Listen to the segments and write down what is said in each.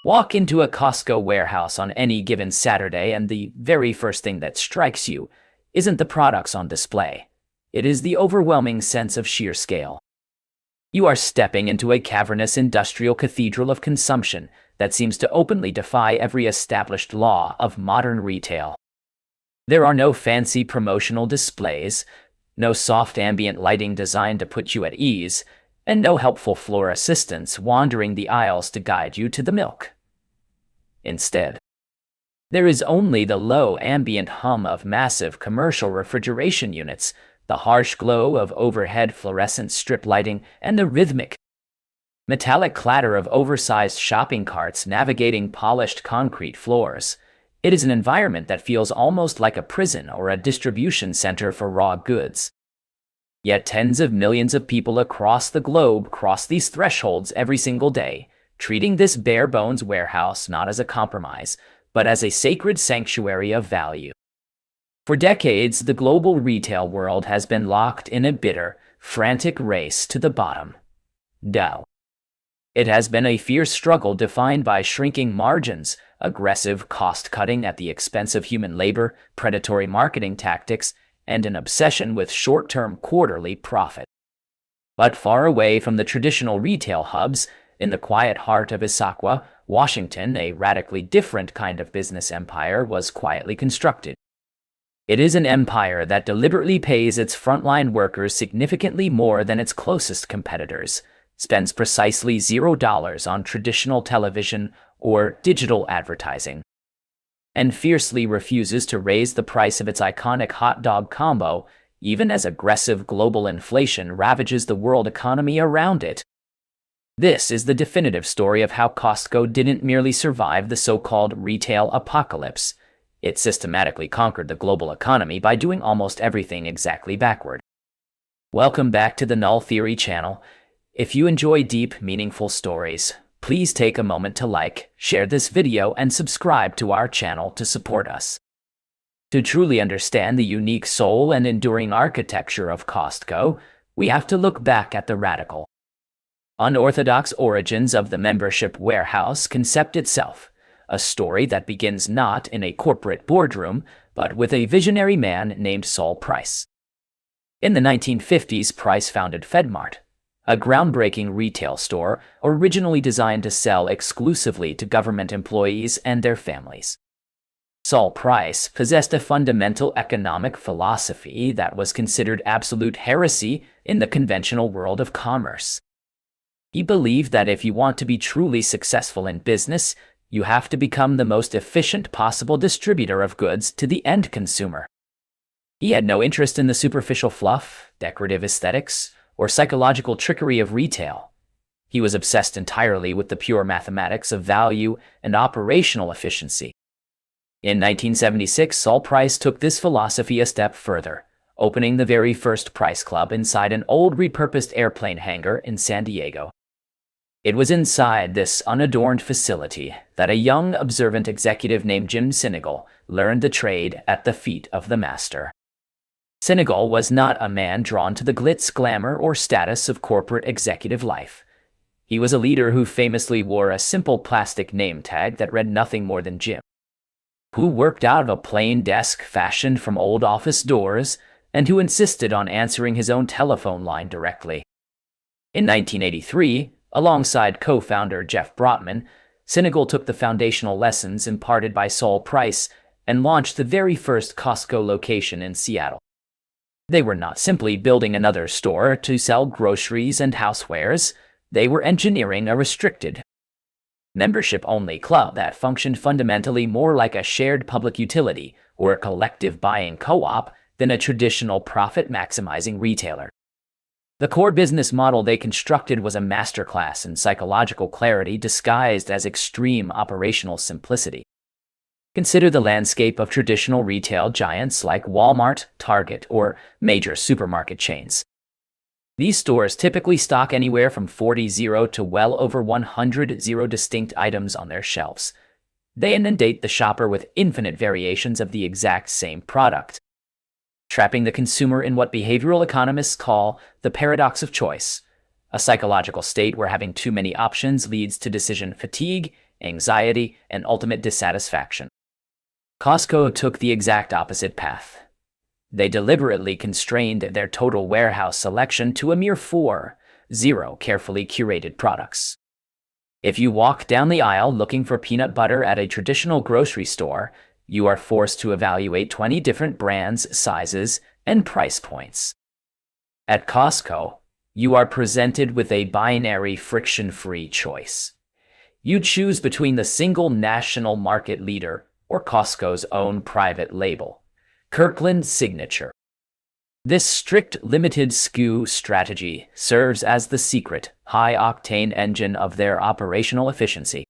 Walk into a Costco warehouse on any given Saturday, and the very first thing that strikes you isn't the products on display. It is the overwhelming sense of sheer scale. You are stepping into a cavernous industrial cathedral of consumption that seems to openly defy every established law of modern retail. There are no fancy promotional displays, no soft ambient lighting designed to put you at ease, and no helpful floor assistants wandering the aisles to guide you to the milk. Instead, there is only the low ambient hum of massive commercial refrigeration units, the harsh glow of overhead fluorescent strip lighting, and the rhythmic, metallic clatter of oversized shopping carts navigating polished concrete floors. It is an environment that feels almost like a prison or a distribution center for raw goods. Yet tens of millions of people across the globe cross these thresholds every single day, treating this bare-bones warehouse not as a compromise, but as a sacred sanctuary of value. For decades, the global retail world has been locked in a bitter, frantic race to the bottom. It has been a fierce struggle defined by shrinking margins, aggressive cost-cutting at the expense of human labor, predatory marketing tactics, and an obsession with short-term quarterly profit. But far away from the traditional retail hubs, in the quiet heart of Issaquah, Washington, a radically different kind of business empire was quietly constructed. It is an empire that deliberately pays its frontline workers significantly more than its closest competitors, spends precisely $0 on traditional television or digital advertising, and fiercely refuses to raise the price of its iconic hot dog combo, even as aggressive global inflation ravages the world economy around it. This is the definitive story of how Costco didn't merely survive the so-called retail apocalypse. It systematically conquered the global economy by doing almost everything exactly backward. Welcome back to the Null Theory channel. If you enjoy deep, meaningful stories, please take a moment to like, share this video, and subscribe to our channel to support us. To truly understand the unique soul and enduring architecture of Costco, we have to look back at the radical, unorthodox origins of the membership warehouse concept itself, a story that begins not in a corporate boardroom, but with a visionary man named Saul Price. In the 1950s, Price founded FedMart, a groundbreaking retail store originally designed to sell exclusively to government employees and their families. Saul Price possessed a fundamental economic philosophy that was considered absolute heresy in the conventional world of commerce. He believed that if you want to be truly successful in business, you have to become the most efficient possible distributor of goods to the end consumer. He had no interest in the superficial fluff, decorative aesthetics, or psychological trickery of retail. He was obsessed entirely with the pure mathematics of value and operational efficiency. In 1976, Saul Price took this philosophy a step further, opening the very first Price Club inside an old repurposed airplane hangar in San Diego. It was inside this unadorned facility that a young, observant executive named Jim Sinegal learned the trade at the feet of the master. Sinegal was not a man drawn to the glitz, glamour, or status of corporate executive life. He was a leader who famously wore a simple plastic name tag that read nothing more than Jim, who worked out of a plain desk fashioned from old office doors, and who insisted on answering his own telephone line directly. In 1983, alongside co-founder Jeff Brotman, Sinegal took the foundational lessons imparted by Saul Price and launched the very first Costco location in Seattle. They were not simply building another store to sell groceries and housewares. They were engineering a restricted, membership-only club that functioned fundamentally more like a shared public utility or a collective buying co-op than a traditional profit-maximizing retailer. The core business model they constructed was a masterclass in psychological clarity disguised as extreme operational simplicity. Consider the landscape of traditional retail giants like Walmart, Target, or major supermarket chains. These stores typically stock anywhere from 40 to well over 100 distinct items on their shelves. They inundate the shopper with infinite variations of the exact same product, trapping the consumer in what behavioral economists call the paradox of choice, a psychological state where having too many options leads to decision fatigue anxiety, and ultimate dissatisfaction. Costco took the exact opposite path. They deliberately constrained their total warehouse selection to a mere 0 carefully curated products. If you walk down the aisle looking for peanut butter at a traditional grocery store, you are forced to evaluate 20 different brands, sizes, and price points. At Costco, you are presented with a binary, friction-free choice. You choose between the single national market leader or Costco's own private label, Kirkland Signature. This strict limited SKU strategy serves as the secret, high-octane engine of their operational efficiency.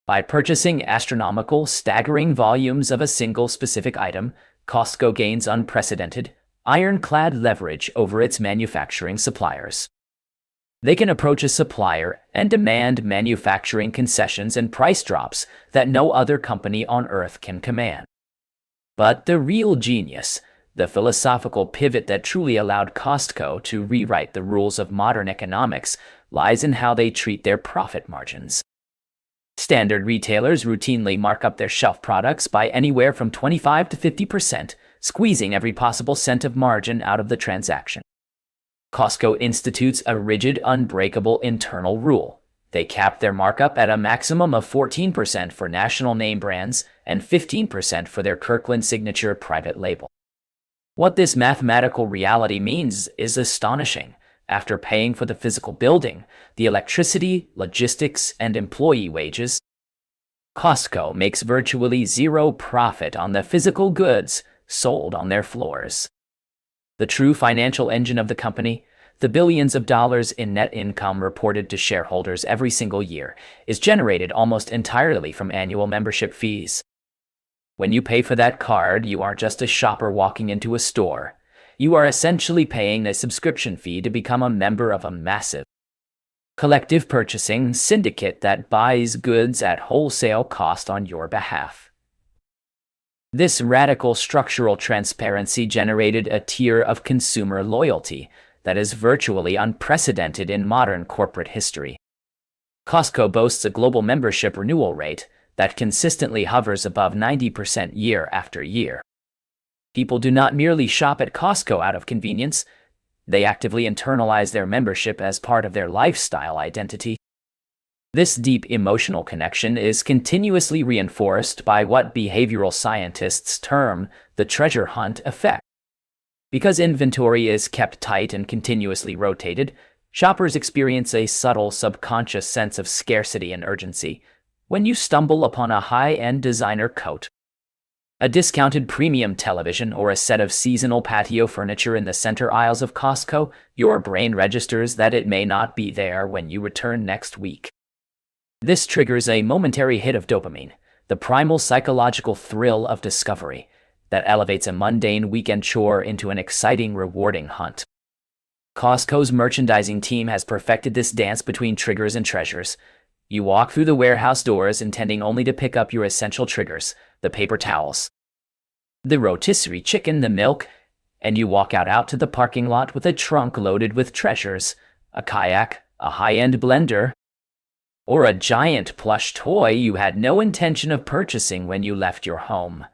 By purchasing astronomical, staggering volumes of a single specific item, Costco gains unprecedented, ironclad leverage over its manufacturing suppliers. They can approach a supplier and demand manufacturing concessions and price drops that no other company on earth can command. But the real genius, the philosophical pivot that truly allowed Costco to rewrite the rules of modern economics, lies in how they treat their profit margins. Standard retailers routinely mark up their shelf products by anywhere from 25 to 50%, squeezing every possible cent of margin out of the transaction. Costco institutes a rigid, unbreakable internal rule. They cap their markup at a maximum of 14% for national name brands and 15% for their Kirkland Signature private label. What this mathematical reality means is astonishing. After paying for the physical building, the electricity, logistics, and employee wages, Costco makes virtually zero profit on the physical goods sold on their floors. The true financial engine of the company, the billions of dollars in net income reported to shareholders every single year, is generated almost entirely from annual membership fees. When you pay for that card, you aren't just a shopper walking into a store. You are essentially paying a subscription fee to become a member of a massive collective purchasing syndicate that buys goods at wholesale cost on your behalf. This radical structural transparency generated a tier of consumer loyalty that is virtually unprecedented in modern corporate history. Costco boasts a global membership renewal rate that consistently hovers above 90% year after year. People do not merely shop at Costco out of convenience, they actively internalize their membership as part of their lifestyle identity. This deep emotional connection is continuously reinforced by what behavioral scientists term the treasure hunt effect. Because inventory is kept tight and continuously rotated, shoppers experience a subtle subconscious sense of scarcity and urgency. When you stumble upon a high-end designer coat, a discounted premium television, or a set of seasonal patio furniture in the center aisles of Costco, your brain registers that it may not be there when you return next week. This triggers a momentary hit of dopamine, the primal psychological thrill of discovery, that elevates a mundane weekend chore into an exciting, rewarding hunt. Costco's merchandising team has perfected this dance between triggers and treasures. You walk through the warehouse doors intending only to pick up your essential triggers, the paper towels, the rotisserie chicken, the milk, and you walk out to the parking lot with a trunk loaded with treasures, a kayak, a high-end blender, or a giant plush toy you had no intention of purchasing when you left your home.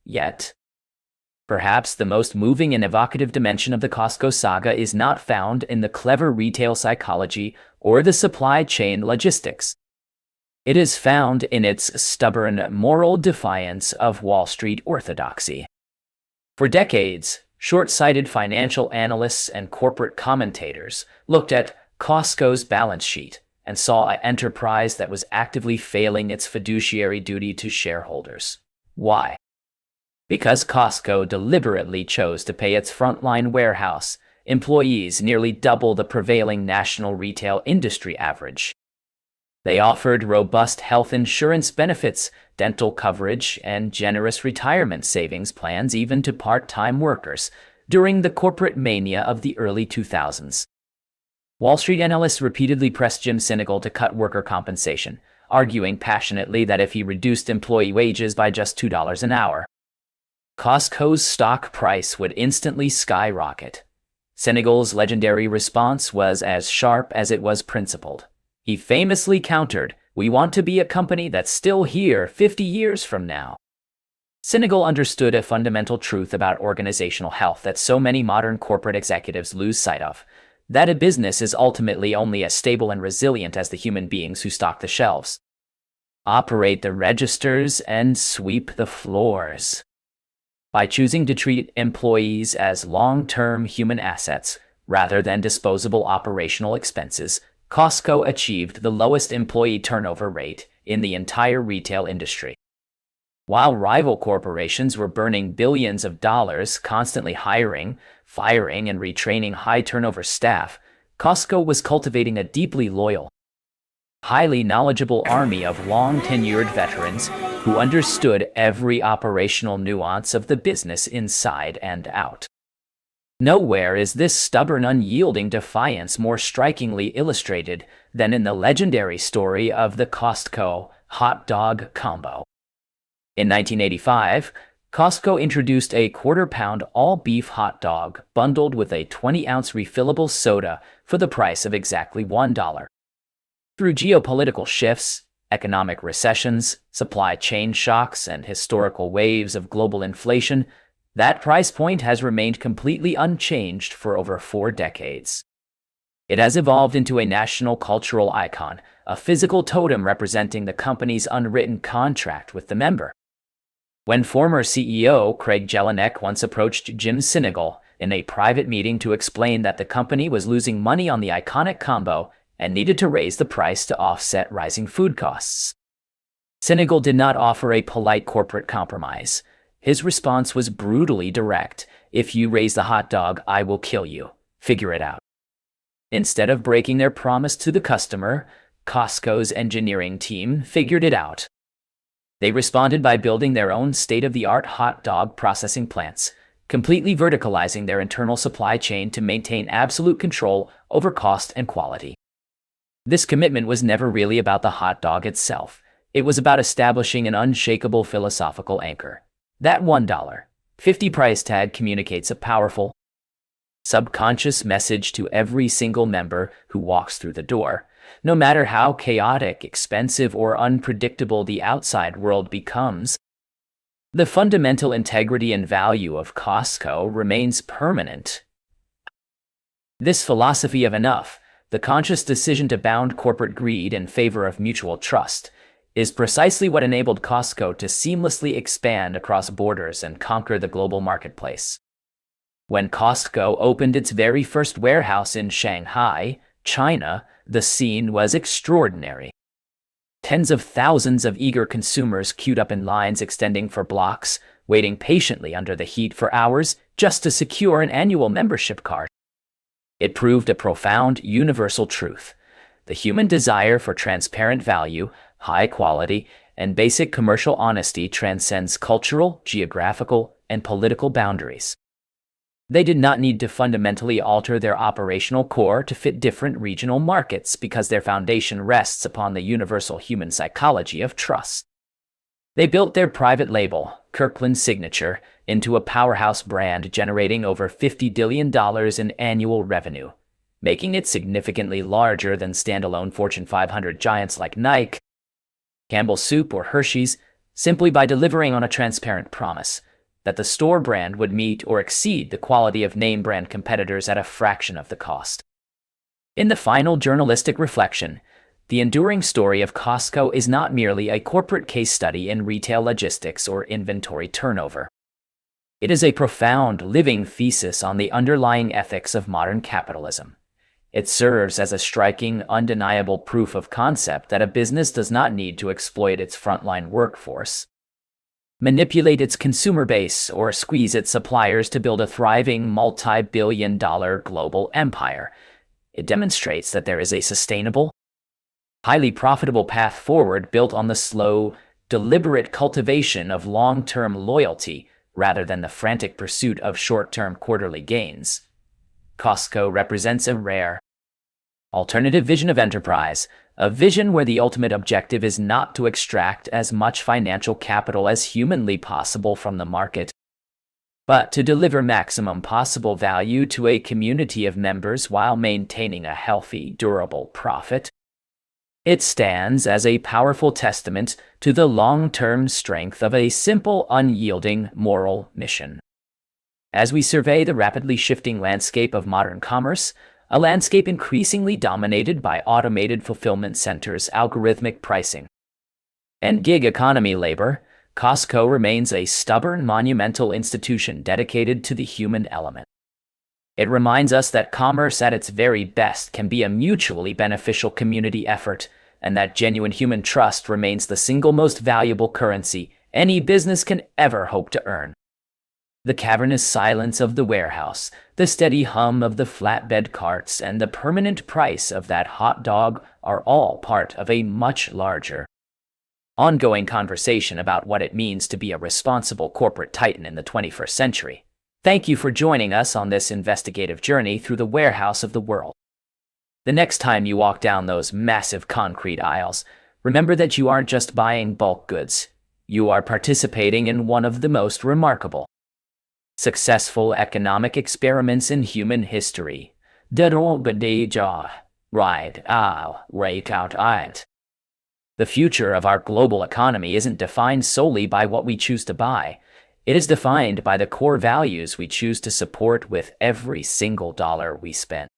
Yet, perhaps the most moving and evocative dimension of the Costco saga is not found in the clever retail psychology or the supply chain logistics. It is found in its stubborn moral defiance of Wall Street orthodoxy. For decades, short-sighted financial analysts and corporate commentators looked at Costco's balance sheet and saw an enterprise that was actively failing its fiduciary duty to shareholders. Why? Because Costco deliberately chose to pay its frontline warehouse employees nearly double the prevailing national retail industry average. They offered robust health insurance benefits, dental coverage, and generous retirement savings plans even to part-time workers during the corporate mania of the early 2000s. Wall Street analysts repeatedly pressed Jim Sinegal to cut worker compensation, arguing passionately that if he reduced employee wages by just $2 an hour, Costco's stock price would instantly skyrocket. Sinegal's legendary response was as sharp as it was principled. He famously countered, We want to be a company that's still here 50 years from now. Sinegal understood a fundamental truth about organizational health that so many modern corporate executives lose sight of, that a business is ultimately only as stable and resilient as the human beings who stock the shelves, operate the registers, and sweep the floors. By choosing to treat employees as long-term human assets rather than disposable operational expenses, Costco achieved the lowest employee turnover rate in the entire retail industry. While rival corporations were burning billions of dollars constantly hiring, firing, and retraining high-turnover staff, Costco was cultivating a deeply loyal, highly knowledgeable army of long-tenured veterans who understood every operational nuance of the business inside and out. Nowhere is this stubborn, unyielding defiance more strikingly illustrated than in the legendary story of the Costco hot dog combo. In 1985, Costco introduced a quarter-pound all-beef hot dog bundled with a 20-ounce refillable soda for the price of exactly $1. Through geopolitical shifts, economic recessions, supply chain shocks, and historical waves of global inflation, that price point has remained completely unchanged for over 4 decades. It has evolved into a national cultural icon, a physical totem representing the company's unwritten contract with the member. When former CEO Craig Jelinek once approached Jim Sinegal in a private meeting to explain that the company was losing money on the iconic combo and needed to raise the price to offset rising food costs, Sinegal did not offer a polite corporate compromise. His response was brutally direct: "If you raise the hot dog, I will kill you. Figure it out." Instead of breaking their promise to the customer, Costco's engineering team figured it out. They responded by building their own state-of-the-art hot dog processing plants, completely verticalizing their internal supply chain to maintain absolute control over cost and quality. This commitment was never really about the hot dog itself. It was about establishing an unshakable philosophical anchor. That $1.50 price tag communicates a powerful, subconscious message to every single member who walks through the door. No matter how chaotic, expensive, or unpredictable the outside world becomes, the fundamental integrity and value of Costco remains permanent. This philosophy of enough, the conscious decision to bound corporate greed in favor of mutual trust, is precisely what enabled Costco to seamlessly expand across borders and conquer the global marketplace. When Costco opened its very first warehouse in Shanghai, China, the scene was extraordinary. Tens of thousands of eager consumers queued up in lines extending for blocks, waiting patiently under the heat for hours just to secure an annual membership card. It proved a profound, universal truth. The human desire for transparent value, high quality, and basic commercial honesty transcends cultural, geographical, and political boundaries. They did not need to fundamentally alter their operational core to fit different regional markets because their foundation rests upon the universal human psychology of trust. They built their private label, Kirkland Signature, into a powerhouse brand generating over $50 billion in annual revenue, making it significantly larger than standalone Fortune 500 giants like Nike, Campbell's Soup, or Hershey's, simply by delivering on a transparent promise that the store brand would meet or exceed the quality of name brand competitors at a fraction of the cost. In the final journalistic reflection, the enduring story of Costco is not merely a corporate case study in retail logistics or inventory turnover. It is a profound, living thesis on the underlying ethics of modern capitalism. It serves as a striking, undeniable proof of concept that a business does not need to exploit its frontline workforce, manipulate its consumer base, or squeeze its suppliers to build a thriving, multi-billion-dollar global empire. It demonstrates that there is a sustainable, highly profitable path forward built on the slow, deliberate cultivation of long-term loyalty rather than the frantic pursuit of short-term quarterly gains. Costco represents a rare, alternative vision of enterprise, a vision where the ultimate objective is not to extract as much financial capital as humanly possible from the market, but to deliver maximum possible value to a community of members while maintaining a healthy, durable profit. It stands as a powerful testament to the long-term strength of a simple, unyielding moral mission. As we survey the rapidly shifting landscape of modern commerce, a landscape increasingly dominated by automated fulfillment centers, algorithmic pricing, and gig economy labor, Costco remains a stubborn, monumental institution dedicated to the human element. It reminds us that commerce at its very best can be a mutually beneficial community effort, and that genuine human trust remains the single most valuable currency any business can ever hope to earn. The cavernous silence of the warehouse, the steady hum of the flatbed carts, and the permanent price of that hot dog are all part of a much larger, ongoing conversation about what it means to be a responsible corporate titan in the 21st century. Thank you for joining us on this investigative journey through the warehouse of the world. The next time you walk down those massive concrete aisles, remember that you aren't just buying bulk goods. You are participating in one of the most remarkable, successful economic experiments in human history. The future of our global economy isn't defined solely by what we choose to buy. It is defined by the core values we choose to support with every single dollar we spend.